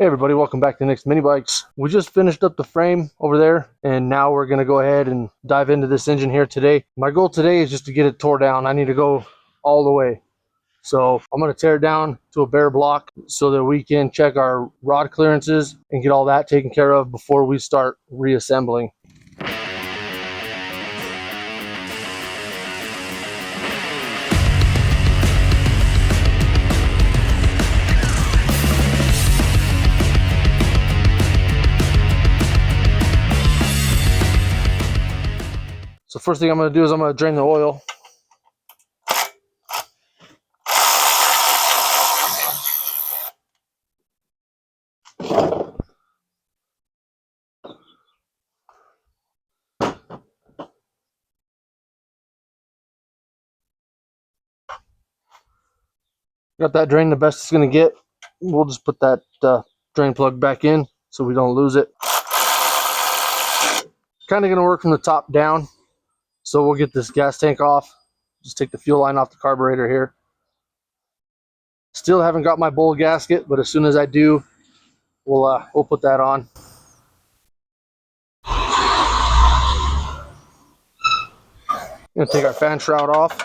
Hey everybody, welcome back to Nicsminibikes. We just finished up the frame over there, and now we're going to go ahead and dive into this engine here today. My goal today is just to get it tore down. I need to go all the way. So I'm going to tear it down to a bare block so that we can check our rod clearances and get all that taken care of before we start reassembling. So first thing I'm going to do is I'm going to drain the oil. Got that drain the best it's going to get. We'll just put that drain plug back in so we don't lose it. Kind of going to work from the top down. So we'll get this gas tank off. Just take the fuel line off the carburetor here. Still haven't got my bowl gasket, but as soon as I do, we'll put that on. Gonna take our fan shroud off.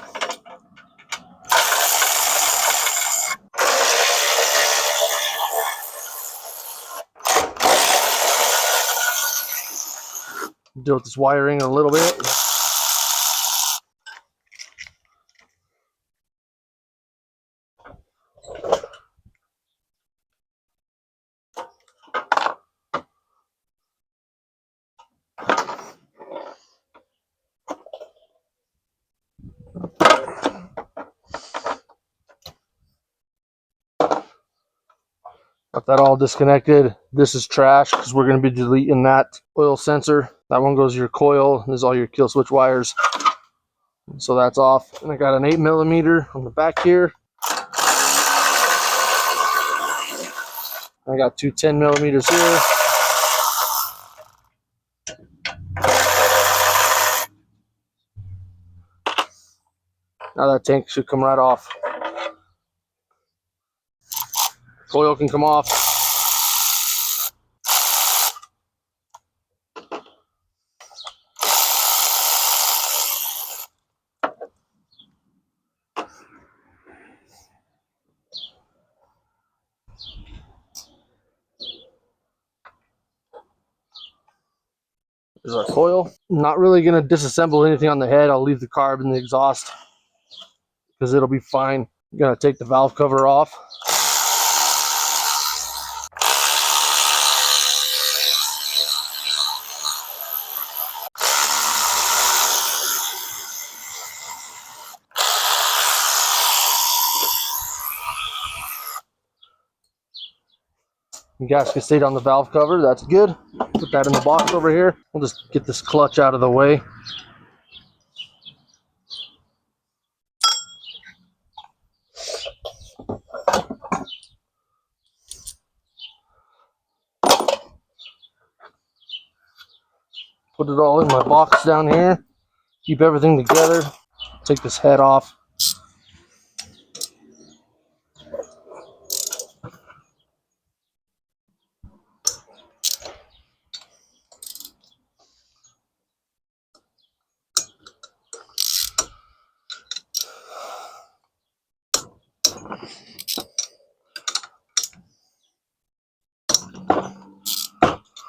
Deal with this wiring a little bit. Got that all disconnected. This is trash because we're going to be deleting that oil sensor. That one goes to your coil. There's all your kill switch wires. So that's off. And I got an 8mm on the back here. I got two 10mm here. Now that tank should come right off. Coil can come off. There's our coil. I'm not really going to disassemble anything on the head. I'll leave the carb and the exhaust because it'll be fine. I'm going to take the valve cover off. The gasket stayed on the valve cover. That's good. Put that in the box over here. We'll just get this clutch out of the way. Put it all in my box down here. Keep everything together. Take this head off.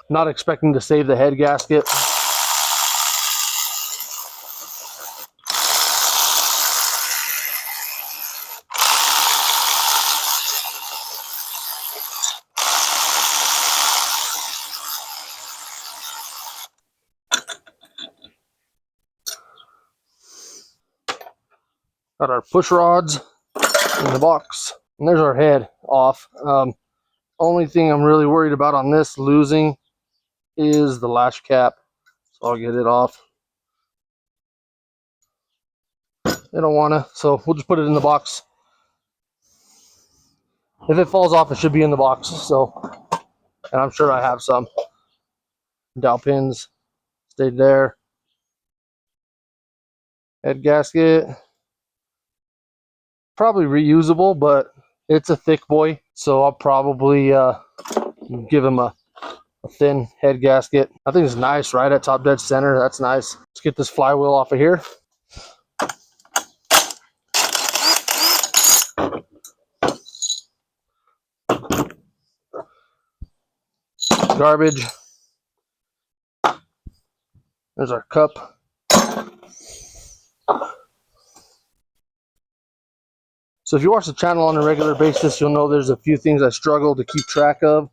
Not expecting to save the head gasket. Got our push rods in the box. And there's our head off. Only thing I'm really worried about on this losing is the latch cap. So I'll get it off. They don't want to, so we'll just put it in the box. If it falls off, it should be in the box. So, and I'm sure I have some. Dowel pins stayed there. Head gasket. Probably reusable, but it's a thick boy, so I'll probably Give him a thin head gasket. I think it's nice right at top dead center. That's nice. Let's get this flywheel off of here. Garbage. There's our cup. So if you watch the channel on a regular basis, you'll know there's a few things I struggle to keep track of.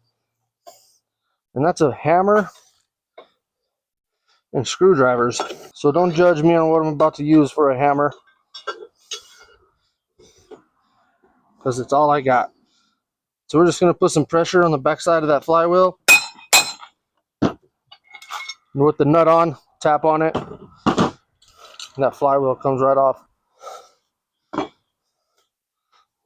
And that's a hammer and screwdrivers. So don't judge me on what I'm about to use for a hammer, because it's all I got. So we're just going to put some pressure on the backside of that flywheel. And with the nut on, tap on it, and that flywheel comes right off.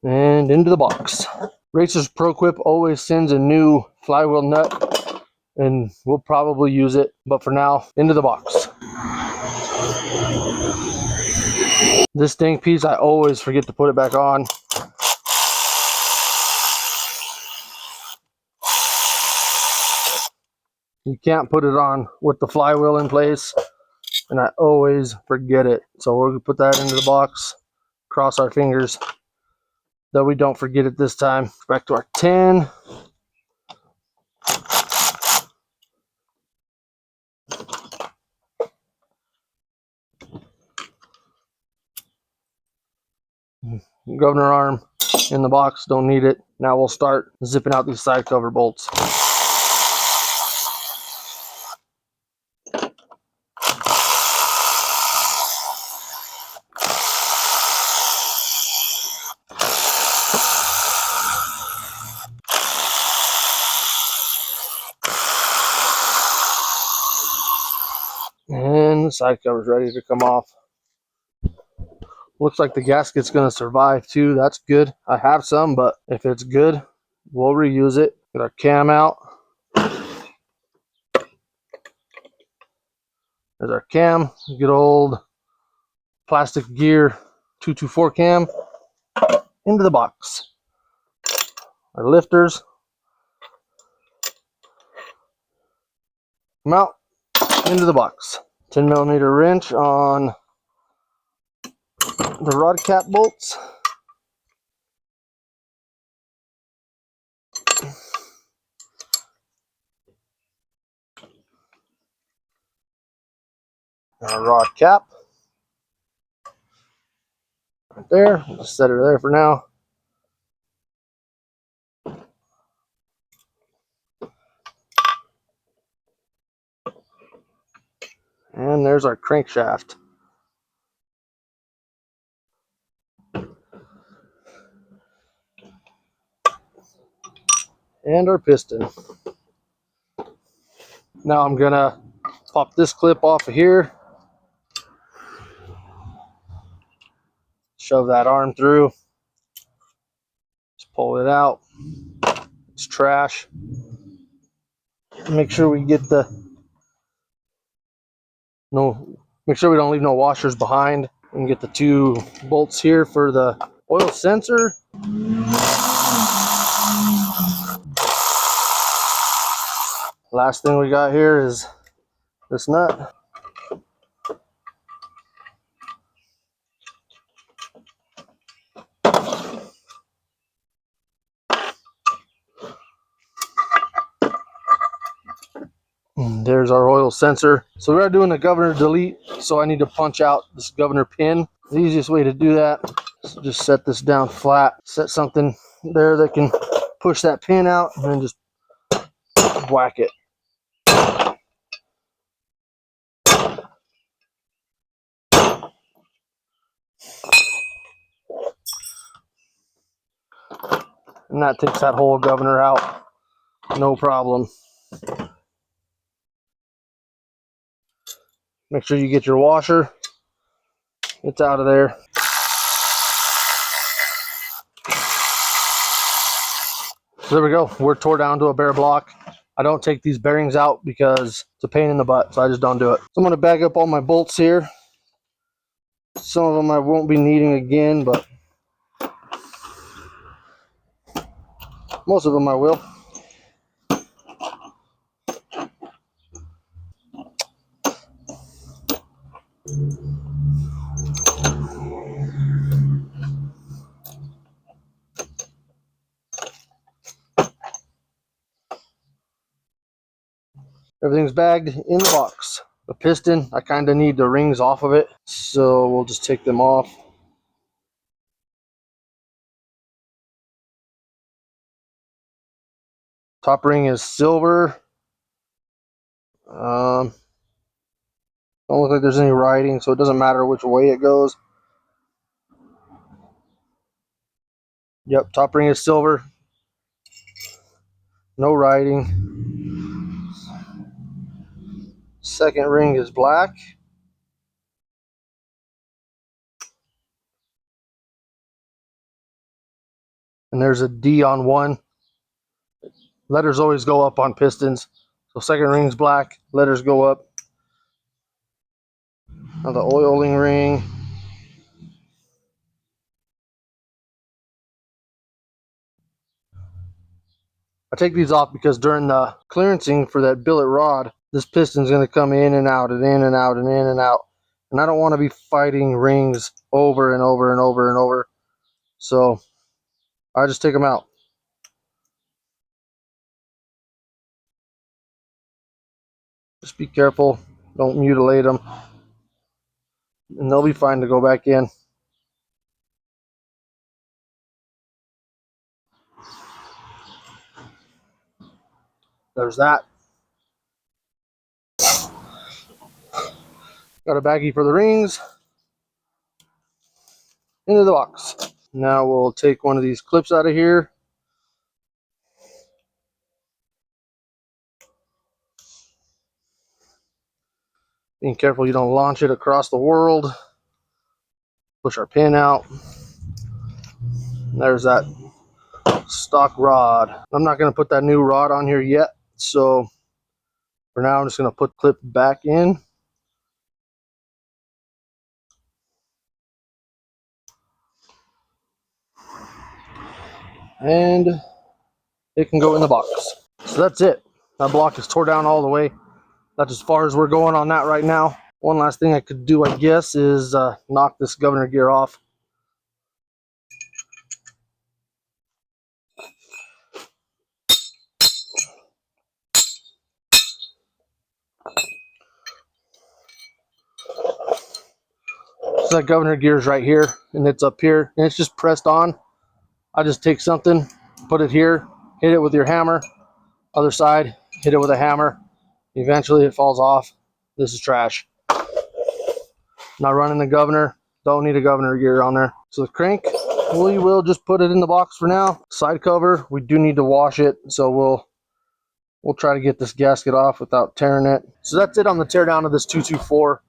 And into the box. Racers Pro Quip always sends a new flywheel nut, and we'll probably use it, but for now, into the box. This dang piece, I always forget to put it back on. You can't put it on with the flywheel in place, and I always forget it. So we're gonna put that into the box, cross our fingers that we don't forget it this time. Back to our 10. Governor arm in the box, don't need it. Now we'll start zipping out these side cover bolts. And the side cover's ready to come off. Looks like the gasket's going to survive too. That's good. I have some, but if it's good, we'll reuse it. Get our cam out. There's our cam. Good old plastic gear 224 cam. Into the box. Our lifters. Come out. Into the box. 10mm wrench on the rod cap bolts. Our rod cap. Right there. Just set it there for now. And there's our crankshaft. And our piston. Now I'm gonna pop this clip off of here. Shove that arm through. Just pull it out. It's trash. Make sure we get make sure we don't leave no washers behind. And get the 2 bolts here for the oil sensor. Last thing we got here is this nut. And there's our oil sensor. So we are doing a governor delete, so I need to punch out this governor pin. The easiest way to do that is just set this down flat. Set something there that can push that pin out, and then just whack it. And that takes that whole governor out, no problem. Make sure you get your washer. It's out of there. So there we go. We're tore down to a bare block. I don't take these bearings out because it's a pain in the butt, so I just don't do it. So I'm going to bag up all my bolts here. Some of them I won't be needing again, but most of them I will. Everything's bagged in the box. The piston, I kind of need the rings off of it, so we'll just take them off. Top ring is silver. Don't look like there's any writing, so it doesn't matter which way it goes. Yep, top ring is silver. No writing. Second ring is black. And there's a D on one. Letters always go up on pistons. So second ring's black, letters go up. Now the oiling ring. I take these off because during the clearancing for that billet rod, this piston's going to come in and out and in and out and in and out. And I don't want to be fighting rings over and over and over and over. So I just take them out. Just be careful. Don't mutilate them. And they'll be fine to go back in. There's that. Got a baggie for the rings. Into the box. Now we'll take one of these clips out of here. Being careful you don't launch it across the world. Push our pin out. There's that stock rod. I'm not going to put that new rod on here yet, so for now I'm just going to put the clip back in. And it can go in the box. So that's it. That block is tore down all the way. That's as far as we're going on that right now. One last thing I could do, I guess, is knock this governor gear off. So that governor gear is right here, and it's up here, and it's just pressed on. I just take something, put it here, hit it with your hammer. Other side, hit it with a hammer. Eventually it falls off. This is trash. Not running the governor. Don't need a governor gear on there. So the crank, we will just put it in the box for now. Side cover, we do need to wash it, so we'll try to get this gasket off without tearing it. So that's it on the teardown of this 224.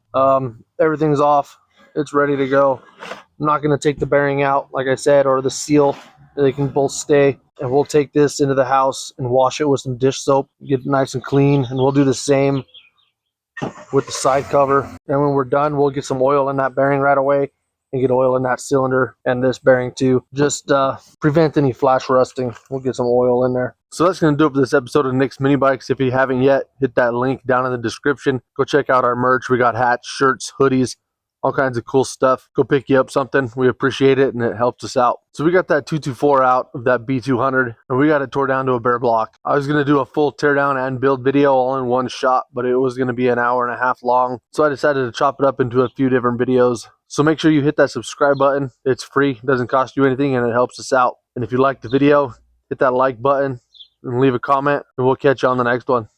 Everything's off. It's ready to go. I'm not going to take the bearing out, like I said, or the seal. They can both stay. And we'll take this into the house and wash it with some dish soap, get it nice and clean. And we'll do the same with the side cover. And when we're done, we'll get some oil in that bearing right away and get oil in that cylinder and this bearing too. Just prevent any flash rusting. We'll get some oil in there. So that's going to do it for this episode of Nicsminibikes. If you haven't yet, hit that link down in the description. Go check out our merch. We got hats, shirts, hoodies, all kinds of cool stuff. Go pick you up something. We appreciate it, and it helps us out. So we got that 224 out of that B200, and we got it tore down to a bare block. I was going to do a full teardown and build video all in one shot, but it was going to be an hour and a half long. So I decided to chop it up into a few different videos. So make sure you hit that subscribe button. It's free. It doesn't cost you anything, and it helps us out. And if you like the video, hit that like button and leave a comment, and we'll catch you on the next one.